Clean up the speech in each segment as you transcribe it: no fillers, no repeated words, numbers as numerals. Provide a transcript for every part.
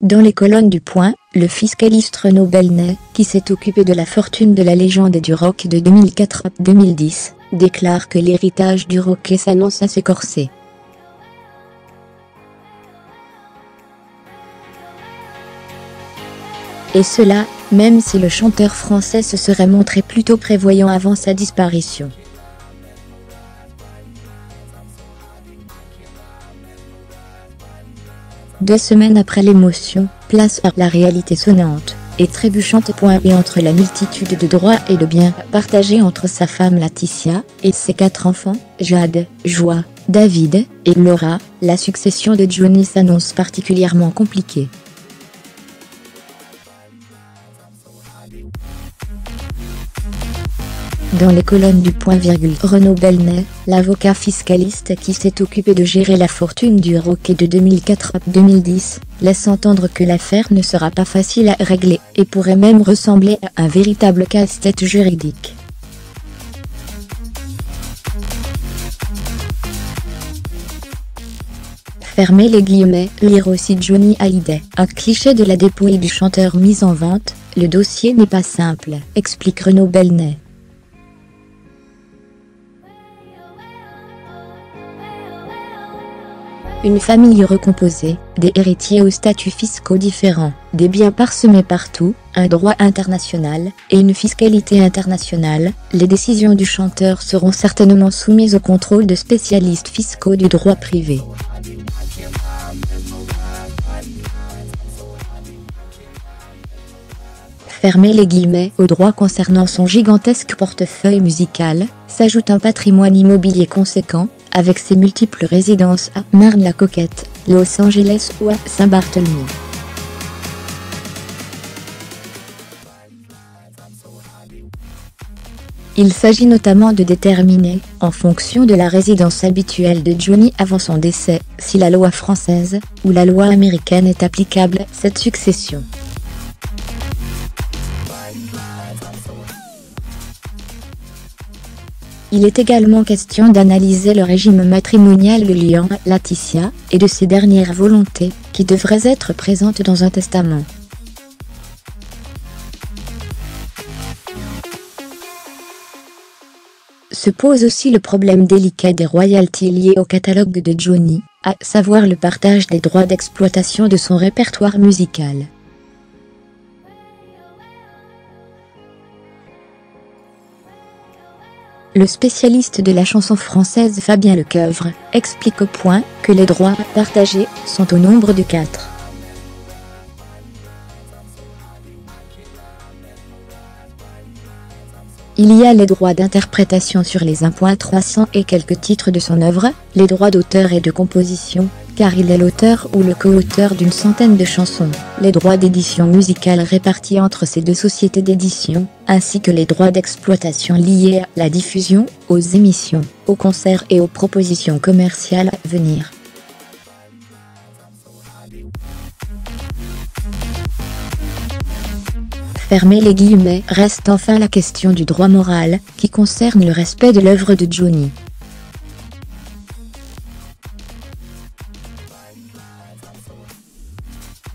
Dans les colonnes du Point, le fiscaliste Renaud Belnay, qui s'est occupé de la fortune de la légende et du rock de 2004 à 2010, déclare que l'héritage du rocker s'annonce assez corsé. Et cela, même si le chanteur français se serait montré plutôt prévoyant avant sa disparition. Deux semaines après l'émotion, place à la réalité sonnante et trébuchante. Et entre la multitude de droits et de biens partagés entre sa femme Laetitia et ses 4 enfants, Jade, Joie, David et Laura, la succession de Johnny s'annonce particulièrement compliquée. Dans les colonnes du Point, Renaud Belnay, l'avocat fiscaliste qui s'est occupé de gérer la fortune du rocker de 2004 à 2010, laisse entendre que l'affaire ne sera pas facile à régler et pourrait même ressembler à un véritable casse-tête juridique. Fermez les guillemets, lire aussi Johnny Hallyday. Un cliché de la dépouille du chanteur mise en vente, le dossier n'est pas simple, explique Renaud Belnay. Une famille recomposée, des héritiers aux statuts fiscaux différents, des biens parsemés partout, un droit international et une fiscalité internationale. Les décisions du chanteur seront certainement soumises au contrôle de spécialistes fiscaux du droit privé. Fermez les guillemets. Aux droits concernant son gigantesque portefeuille musical, s'ajoute un patrimoine immobilier conséquent, avec ses multiples résidences à Marne-la-Coquette, Los Angeles ou à Saint-Barthélemy. Il s'agit notamment de déterminer, en fonction de la résidence habituelle de Johnny avant son décès, si la loi française ou la loi américaine est applicable à cette succession. Il est également question d'analyser le régime matrimonial liant Laetitia et de ses dernières volontés, qui devraient être présentes dans un testament. Se pose aussi le problème délicat des royalties liées au catalogue de Johnny, à savoir le partage des droits d'exploitation de son répertoire musical. Le spécialiste de la chanson française Fabien Lecoeuvre explique au Point que les droits partagés sont au nombre de 4. Il y a les droits d'interprétation sur les 1.300 et quelques titres de son œuvre, les droits d'auteur et de composition, car il est l'auteur ou le co-auteur d'une centaine de chansons, les droits d'édition musicale répartis entre ces deux sociétés d'édition, ainsi que les droits d'exploitation liés à la diffusion, aux émissions, aux concerts et aux propositions commerciales à venir. Fermez les guillemets. Reste enfin la question du droit moral, qui concerne le respect de l'œuvre de Johnny.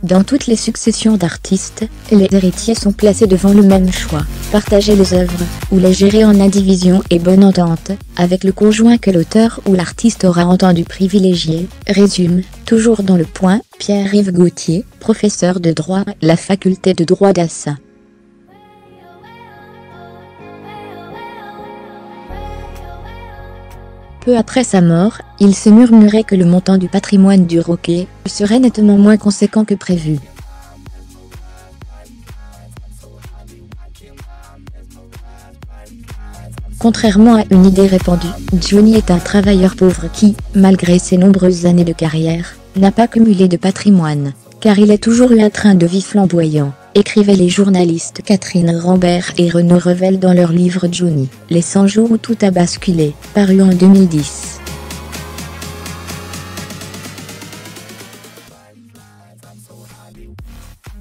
Dans toutes les successions d'artistes, les héritiers sont placés devant le même choix, partager les œuvres, ou les gérer en indivision et bonne entente, avec le conjoint que l'auteur ou l'artiste aura entendu privilégier, résume, toujours dans le Point, Pierre-Yves Gauthier, professeur de droit à la faculté de droit d'Assa. Peu après sa mort, il se murmurait que le montant du patrimoine du rocker serait nettement moins conséquent que prévu. Contrairement à une idée répandue, Johnny est un travailleur pauvre qui, malgré ses nombreuses années de carrière, n'a pas cumulé de patrimoine, car il est toujours eu un train de vie flamboyant, écrivaient les journalistes Catherine Rambert et Renaud Revel dans leur livre Johnny, les 100 jours où tout a basculé, paru en 2010.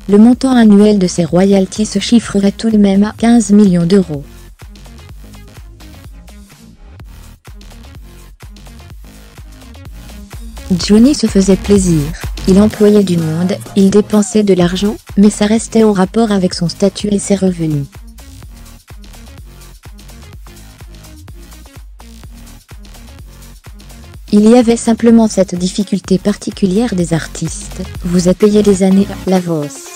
Le montant annuel de ses royalties se chiffrerait tout de même à 15 millions d'euros. Johnny se faisait plaisir, il employait du monde, il dépensait de l'argent, mais ça restait en rapport avec son statut et ses revenus. Il y avait simplement cette difficulté particulière des artistes, vous êtes payé des années à l'avance.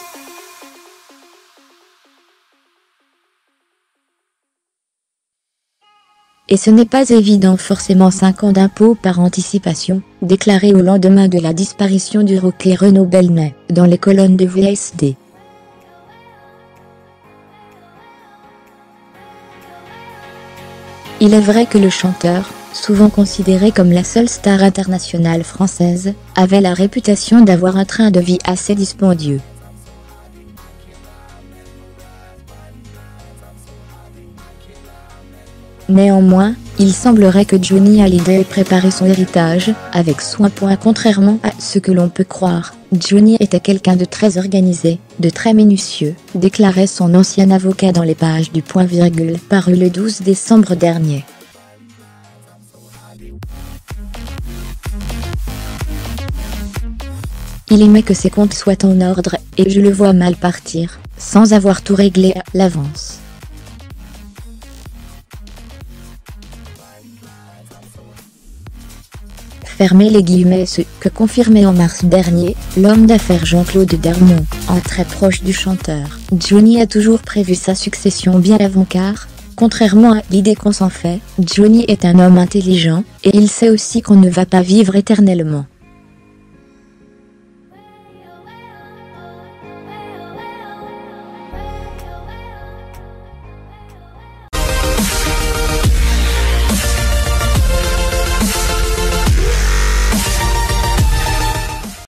Et ce n'est pas évident forcément 5 ans d'impôts par anticipation, déclarés au lendemain de la disparition du rocker Renaud Belnet, dans les colonnes de VSD. Il est vrai que le chanteur, souvent considéré comme la seule star internationale française, avait la réputation d'avoir un train de vie assez dispendieux. Néanmoins, il semblerait que Johnny Hallyday ait préparé son héritage avec soin. Contrairement à ce que l'on peut croire, Johnny était quelqu'un de très organisé, de très minutieux, déclarait son ancien avocat dans les pages du Point Virgule paru le 12 décembre dernier. Il aimait que ses comptes soient en ordre, et je le vois mal partir, sans avoir tout réglé à l'avance. Fermez les guillemets, ce que confirmait en mars dernier, l'homme d'affaires Jean-Claude Darmon, un très proche du chanteur. Johnny a toujours prévu sa succession bien avant car, contrairement à l'idée qu'on s'en fait, Johnny est un homme intelligent, et il sait aussi qu'on ne va pas vivre éternellement.